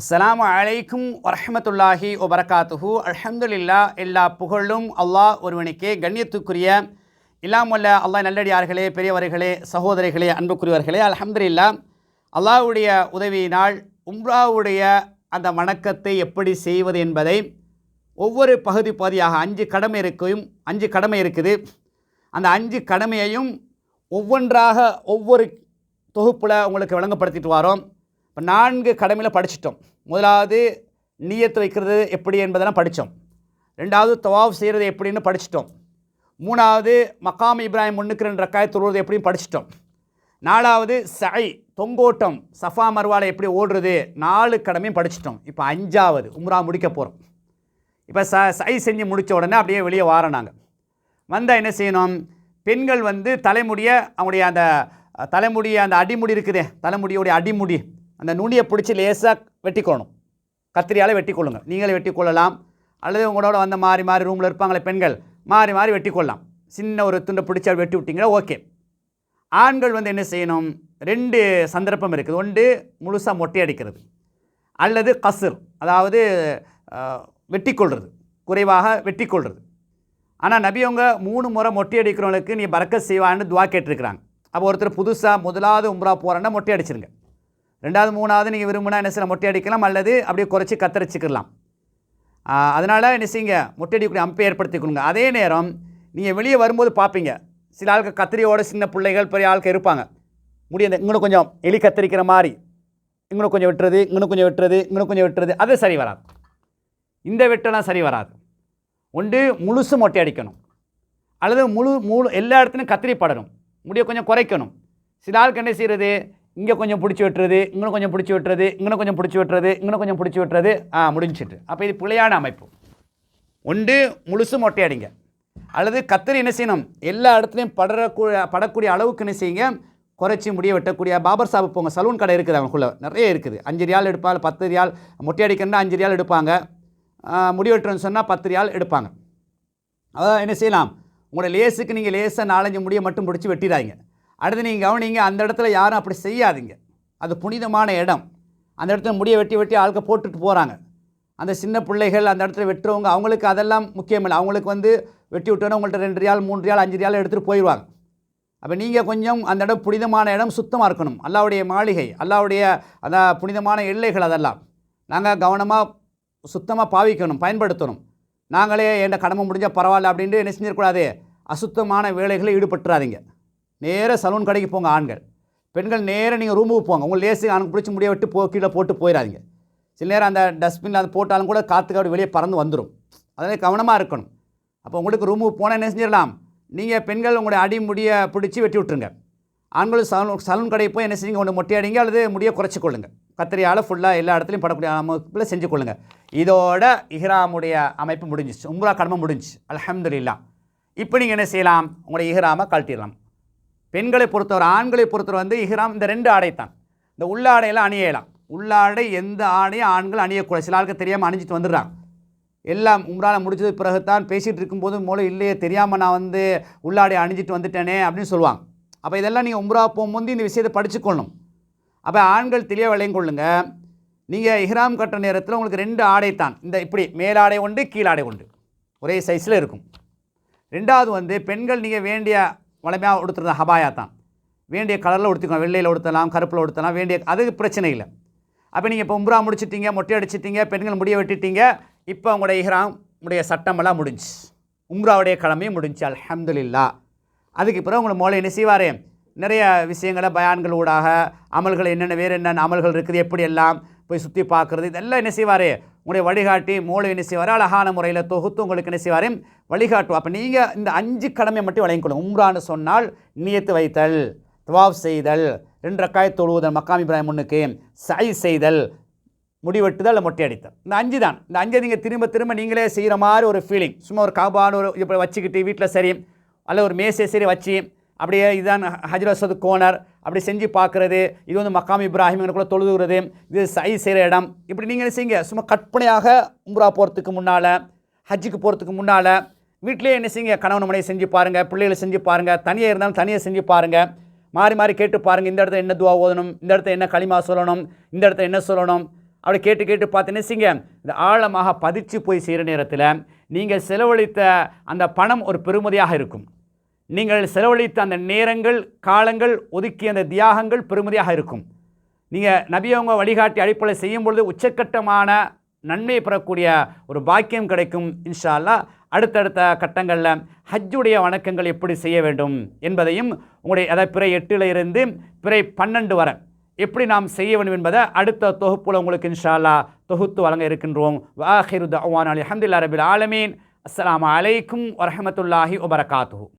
அஸ்ஸலாமு அலைக்கும் வரஹ்மத்துல்லாஹி வபரகாத்துஹு. அல்ஹம்துலில்லா, எல்லா புகழும் அல்லாஹ் ஒருவனுக்கே. கண்ணியத்துக்குரிய எல்லாம் வல்ல அல்லாஹ் நல்லடியார்களே, பெரியவர்களே, சகோதரிகளே, அன்புக்குரியவர்களே, அல்ஹம்துலில்லா, அல்லாஹ்வுடைய உதவியினால் உம்ராவுடைய அந்த வணக்கத்தை எப்படி செய்வது என்பதை ஒவ்வொரு பகுதியாக 5 கடமை இருக்குது. அந்த 5 கடமையையும் ஒவ்வொன்றாக ஒவ்வொரு தொகுப்பில் உங்களுக்கு விளங்கப்படுத்திட்டு வரோம். இப்போ 4 கடமையில் படிச்சிட்டோம். முதலாவது நியத்து வைக்கிறது எப்படி என்பதெல்லாம் படித்தோம். 2வது தவாஃப் செய்கிறது எப்படின்னு படிச்சிட்டோம். 3வது மக்காம் இப்ராஹிம் முன்னுக்கு 2 ரக்காயத் தொழுவது எப்படின்னு படிச்சிட்டோம். 4வது சை தொங்கோட்டம் சஃபா மர்வாலை எப்படி ஓடுறது, 4 கடமையும் படிச்சிட்டோம். இப்போ 5வது உம்ரா முடிக்க போகிறோம். இப்போ சை செஞ்சு முடித்த உடனே அப்படியே வெளியே வாரோம். நாங்கள் வந்தால் என்ன செய்யணும்? பெண்கள் தலைமுடியை அவங்களுடைய அந்த தலைமுடியை அந்த அடிமுடி இருக்குதே, தலைமுடியோடைய அடிமுடி அந்த நுனியை பிடிச்சி லேசாக வெட்டிக்கொள்ளணும். கத்திரியால் வெட்டிக்கொள்ளுங்க. நீங்களே வெட்டிக்கொள்ளலாம், அல்லது உங்களோட மாறி ரூமில் இருப்பாங்களே பெண்கள், மாறி வெட்டிக்கொள்ளலாம். சின்ன ஒரு துண்டை பிடிச்சி வெட்டி விட்டிங்களா ஓகே. ஆண்கள் என்ன செய்யணும்? 2 சந்தர்ப்பம் இருக்குது. ஒன்று முழுசாக மொட்டை அடிக்கிறது, அல்லது கசுர், அதாவது வெட்டிக்கொள்வது, குறைவாக வெட்டிக்கொள்வது. ஆனால் நபி அவங்க 3 முறை மொட்டை அடிக்கிறவங்களுக்கு நீ பரக்கத் செய்வான்னு துவா கேட்டிருக்கிறாங்க. அப்போ ஒருத்தர் புதுசாக முதலாவது உம்ரா போகிறேன்னா மொட்டை அடிச்சிருங்க. 2வது 3வது நீங்கள் விரும்பினா என்ன செய்யலாம், மொட்டை அடிக்கலாம், அல்லது அப்படியே குறைச்சி கத்தரிச்சிக்கலாம். அதனால் என்ன செய்யுங்க, மொட்டை அடிக்கக்கூடிய அமைப்பை ஏற்படுத்திக்கொள்ளுங்க. அதே நேரம் நீங்கள் வெளியே வரும்போது பார்ப்பீங்க, சில ஆளுக்கு கத்திரியோட சின்ன பிள்ளைகள் பெரிய ஆளுக்கு இருப்பாங்க. முடியாது, இன்னும் கொஞ்சம் எலி கத்தரிக்கிற மாதிரி இன்னும் கொஞ்சம் வெட்டுறது, இன்னும் கொஞ்சம் வெட்டுறது, அது சரி வராது. இந்த வெட்டெல்லாம் சரி வராது. ஒன்று முழுசு மொட்டை அடிக்கணும், அல்லது முழு எல்லா இடத்துலையும் கத்திரி படணும். முடியை கொஞ்சம் குறைக்கணும். சில ஆளுக்கு என்ன செய்கிறது, இங்கே கொஞ்சம் பிடிச்சி வெட்டுறது, இன்னும் கொஞ்சம் பிடிச்சி வெட்டுறது, இன்னும் கொஞ்சம் பிடிச்சி வெட்டுறது, இன்னும் கொஞ்சம் பிடிச்சி வெட்டுறது, முடிஞ்சிட்டு. அப்போ இது பிழையான அமைப்பு. ஒன்று முழுசு மொட்டை அடிங்க, அல்லது கத்திரி என்ன செய்யணும், எல்லா இடத்துலையும் படக்கூடிய அளவுக்கு என்ன செய்யுங்க, குறைச்சி முடிய வெட்டக்கூடிய. பாபர் சாபு போங்க, சலூன் கடை இருக்குது, அவங்களுக்குள்ள நிறைய இருக்குது. 5 ரியால் எடுப்பாங்க, 10 ரியால். மொட்டை அடிக்கணுன்னா 5 ரியால் எடுப்பாங்க, முடி வெட்டுறன்னு சொன்னால் 10 ரியால் எடுப்பாங்க. அதான் என்ன செய்யலாம், உங்களோட லேஸுக்கு நீங்கள் லேசாக 4-5 முடியை மட்டும் பிடிச்சி வெட்டிடாதீங்க. அடுத்து நீங்கள் கவனிங்க, அந்த இடத்துல யாரும் அப்படி செய்யாதீங்க. அது புனிதமான இடம். அந்த இடத்துல முடியை வெட்டி ஆளுக்க போட்டுட்டு போகிறாங்க. அந்த சின்ன பிள்ளைகள் அந்த இடத்துல வெட்டுறவங்க, அவங்களுக்கு அதெல்லாம் முக்கியமில்லை. அவங்களுக்கு வெட்டி விட்டோன்னா உங்கள்கிட்ட 2 ரியால் 3 ரியால் 5 ரியால் எடுத்துகிட்டு போயிடுவாங்க. அப்போ நீங்கள் கொஞ்சம் அந்த இடம் புனிதமான இடம், சுத்தமாக இருக்கணும். அல்லாவுடைய மாளிகை, அல்லாவுடைய அந்த புனிதமான எல்லைகள், அதெல்லாம் நாங்கள் கவனமாக சுத்தமாக பாவிக்கணும், பயன்படுத்தணும். நாங்களே என் கடமை முடிஞ்சால் பரவாயில்ல அப்படின்ட்டு என்ன செஞ்சிடக்கூடாது, அசுத்தமான வேலைகளை ஈடுபட்டுறாதீங்க. நேராக சலூன் கடைக்கு போங்க ஆண்கள். பெண்கள் நேராக நீங்கள் ரூமுக்கு போங்க. உங்கள் லேஸு அவனுக்கு பிடிச்சி முடிய விட்டு கீழே போட்டு போயிடாதீங்க. சில நேரம் அந்த டஸ்ட்பினில் அது போட்டாலும் கூட காற்றுக்கு அப்படி வெளியே பறந்து வந்துடும். அதில் கவனமாக இருக்கணும். அப்போ உங்களுக்கு ரூமுக்கு போனால் என்ன செஞ்சிடலாம், நீங்கள் பெண்கள் உங்களுடைய அடிமுடியை பிடிச்சி வெட்டி விட்டுருங்க. ஆண்களும் சலூன் கடைக்கு போய் என்ன செஞ்சீங்க, ஒன்று மொட்டை அடிங்க, அல்லது முடியை குறைச்சி கொள்ளுங்க. கத்திரியால் ஃபுல்லாக எல்லா இடத்துலையும் படக்கூடிய அமைப்பில் செஞ்சு கொள்ளுங்கள். இதோட இஹ்ராமுடைய அமைப்பு முடிஞ்சிச்சு, உம்ரா கடமை முடிஞ்சிச்சு, அல்ஹம்துலில்லாஹ். இப்போ நீங்கள் என்ன செய்யலாம், உங்களுடைய இஹ்ராமை கழட்டிடலாம். பெண்களை பொறுத்தவரை, ஆண்களை பொறுத்தவரை இஹ்ராம் இந்த 2 ஆடை தான். இந்த உள்ளாடையெல்லாம் அணியலாம். உள்ளாடை எந்த ஆடையும் ஆண்கள் அணியக்கூடாது. சில ஆளுக்கு தெரியாமல் அணிஞ்சிட்டு வந்துடுறாங்க. எல்லாம் உம்ரால முடிச்சது பிறகு தான் பேசிகிட்டு இருக்கும்போது மூலம் இல்லையே தெரியாமல் நான் உள்ளாடை அணிஞ்சிட்டு வந்துட்டேனே அப்படின்னு சொல்லுவாங்க. அப்போ இதெல்லாம் நீங்கள் உம்ரா போகும்போது இந்த விஷயத்தை படிச்சுக்கொள்ளணும். அப்போ ஆண்கள் தெளிவாக விளையும் கொள்ளுங்க. நீங்கள் இஹ்ராம் கட்டுற நேரத்தில் உங்களுக்கு 2 ஆடை தான். இந்த இப்படி மேலாடை உண்டு, கீழாடை உண்டு, ஒரே சைஸில் இருக்கும். 2வது பெண்கள் நீங்கள் வேண்டிய வளமையாக உடுத்துறது ஹபாயா தான். வேண்டிய கலரில் உடுத்திக்கணும். வெள்ளையில் உடுத்தலாம், கருப்பில் உடுத்தலாம், வேண்டிய, அது பிரச்சனை இல்லை. அப்போ நீங்கள் இப்போ உம்ரா முடிச்சிட்டிங்க, மொட்டை அடிச்சிட்டிங்க, பெண்கள் முடிய வெட்டிட்டீங்க. இப்போ உங்களுடைய இஹ்ராம் உடைய சட்டமெல்லாம் முடிஞ்சு, உம்ராவுடைய கடமையும் முடிஞ்சு, அல்ஹம்துலில்லாஹ். அதுக்கு பிறகு உங்களை மோளை என்ன செய்வார், நிறைய விஷயங்களை பயான்கள் ஊடாக அமல்கள் என்னென்ன வேறு என்னென்ன அமல்கள் இருக்குது, எப்படியெல்லாம் போய் சுற்றி பார்க்குறது, இதெல்லாம் என்ன செய்வார், உங்களுடைய வழிகாட்டி மூளை என்ன செய்வார், அழகான முறையில் தொகுத்து உங்களுக்கு என்ன செய்வார், வழிகாட்டுவோம். அப்போ நீங்கள் இந்த 5 கடமையை மட்டும் வழங்கிக்கொள்ளும். உம்ரான்னு சொன்னால் நியத்து வைத்தல், தவாஃப் செய்தல், 2 ரக்காயத் தொழுவுதல் மக்காம் இப்ராஹிம் முன்னுக்கு, சை செய்தல், முடிவெட்டுதல், மொட்டை அடித்தல். இந்த 5 தான். இந்த 5 நீங்கள் திரும்ப நீங்களே செய்கிற மாதிரி ஒரு ஃபீலிங், சும்மா ஒரு காபான ஒரு இப்போ வச்சுக்கிட்டு வீட்டில் சரி, அல்ல ஒரு மேசை சரி வச்சு அப்படியே இதுதான் ஹஜ்ர் அஸ்வத் கோனர் அப்படி செஞ்சு பார்க்குறது, இது மக்காம் இப்ராஹிம் எனக்குள்ள தொழுதுகிறது, இது சை செய்கிற இடம், இப்படி நீங்கள் என்ன செய்யுங்க, சும்மா கற்பனையாக உம்ரா போகிறதுக்கு முன்னால், ஹஜ்ஜுக்கு போகிறதுக்கு முன்னால் வீட்டிலே என்ன செய்யுங்க, கணவன் மனைவி செஞ்சு பாருங்கள், பிள்ளைகளை செஞ்சு பாருங்கள், தனியாக இருந்தாலும் தனியாக செஞ்சு பாருங்கள், மாறி கேட்டு பாருங்கள். இந்த இடத்துல என்ன துவா ஓதணும், இந்த இடத்துல என்ன களிமா சொல்லணும், இந்த இடத்துல என்ன சொல்லணும், அப்படி கேட்டு கேட்டு பார்த்து நினைச்சிங்க இந்த ஆழமாக பதிச்சு போய் செய்கிற நேரத்தில் நீங்கள் செலவழித்த அந்த பணம் ஒரு பெறுமதியாக இருக்கும். நீங்கள் செலவழித்த அந்த நேரங்கள், காலங்கள், ஒதுக்கிய அந்த தியாகங்கள் பெறுமதியாக இருக்கும். நீங்கள் நபியவங்க வழிகாட்டி அடிப்படையில் செய்யும் பொழுது உச்சக்கட்டமான நன்மை பெறக்கூடிய ஒரு பாக்கியம் கிடைக்கும். இன்ஷா அல்லாஹ் அடுத்தடுத்த கட்டங்களில் ஹஜ்ஜுடைய வணக்கங்கள் எப்படி செய்ய வேண்டும் என்பதையும் உங்களுடைய அதாவது பிறை 8 இருந்து பிறை 12 வரை எப்படி நாம் செய்ய வேண்டும் என்பதை அடுத்த தொகுப்புல உங்களுக்கு இன்ஷா அல்லாஹ் தொகுத்து வழங்க இருக்கின்றோம். வஆஹிரு தஅவானா அல்ஹம்துலில்லாஹி ரப்பில் ஆலமீன். அஸ்ஸலாமு அலைக்கும் வரஹ்மத்துல்லாஹி வபரகாத்துஹு.